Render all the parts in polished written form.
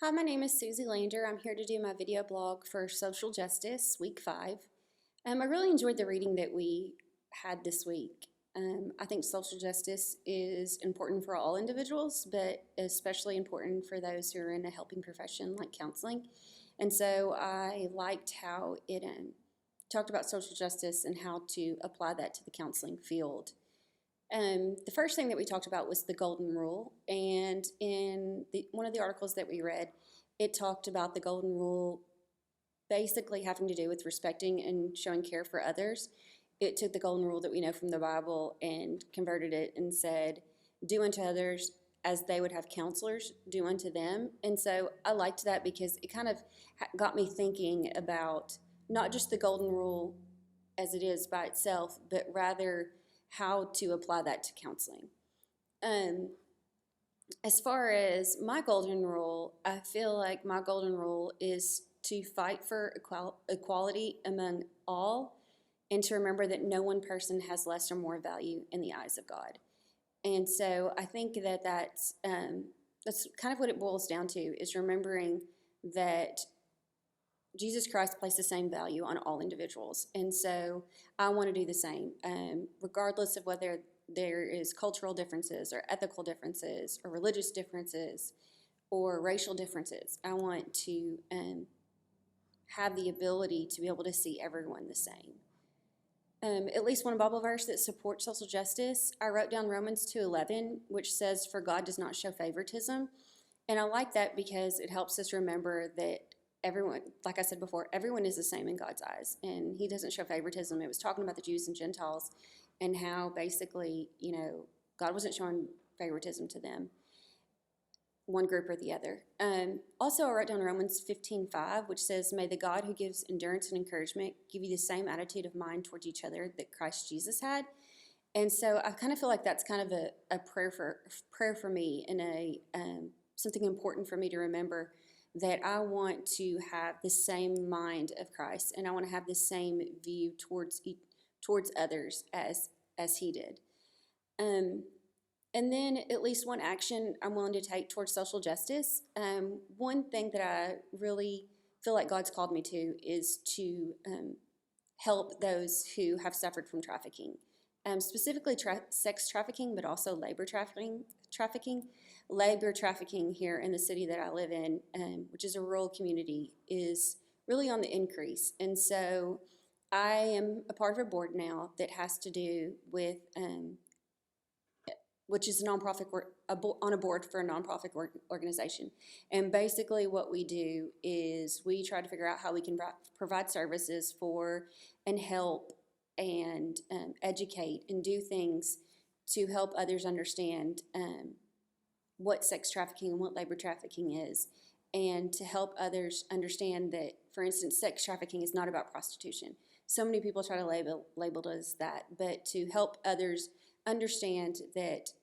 Hi, my name is Susie Lander. I'm here to do my video blog for Social Justice, Week 5. I really enjoyed the reading that we had this week. I think social justice is important for all individuals, but especially important for those who are in a helping profession like counseling. And so I liked how it talked about social justice and how to apply that to the counseling field. The first thing that we talked about was the golden rule, and in one of the articles that we read, it talked about the golden rule basically having to do with respecting and showing care for others. It took the golden rule that we know from the Bible and converted it and said, do unto others as they would have counselors do unto them. And so I liked that because it kind of got me thinking about not just the golden rule as it is by itself, but rather how to apply that to counseling. As far as my golden rule, I feel like my golden rule is to fight for equality among all and to remember that no one person has less or more value in the eyes of God. And so I think that that's kind of what it boils down to, is remembering that Jesus Christ placed the same value on all individuals. And so I want to do the same, regardless of whether there is cultural differences or ethical differences or religious differences or racial differences. I want to have the ability to be able to see everyone the same. At least one Bible verse that supports social justice, I wrote down Romans 2:11, which says, "For God does not show favoritism." And I like that because it helps us remember that everyone, like I said before, everyone is the same in God's eyes, and he doesn't show favoritism. It was talking about the Jews and Gentiles and how basically, God wasn't showing favoritism to them, one group or the other. Also, I wrote down Romans 15:5, which says, "May the God who gives endurance and encouragement give you the same attitude of mind towards each other that Christ Jesus had." And so I kind of feel like that's kind of a prayer for me, and something important for me to remember, that I want to have the same mind of Christ, and I want to have the same view towards others as he did. And then at least one action I'm willing to take towards social justice. One thing that I really feel like God's called me to is to help those who have suffered from trafficking, specifically sex trafficking, but also labor trafficking. Labor trafficking here in the city that I live in, which is a rural community, is really on the increase. And so I am a part of a board now that has to do with, which is a nonprofit, on a board for a nonprofit organization. And basically what we do is we try to figure out how we can provide services for and help and educate and do things to help others understand what sex trafficking and what labor trafficking is, and to help others understand that, for instance, sex trafficking is not about prostitution. So many people try to label it as that, but to help others understand that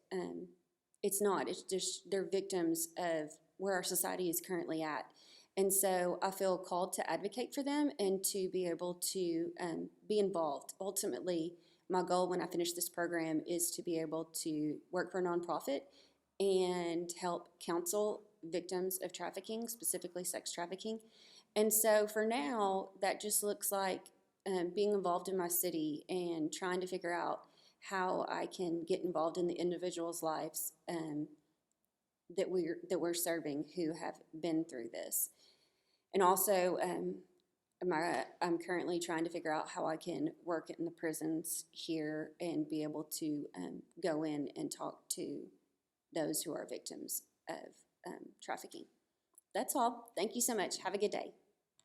it's not. It's just they're victims of where our society is currently at. And so I feel called to advocate for them and to be able to be involved. Ultimately, my goal when I finish this program is to be able to work for a nonprofit and help counsel victims of trafficking, specifically sex trafficking. And so for now, that just looks like being involved in my city and trying to figure out how I can get involved in the individuals' lives that we're serving who have been through this. And also, I'm currently trying to figure out how I can work in the prisons here and be able to go in and talk to those who are victims of trafficking. That's all. Thank you so much. Have a good day.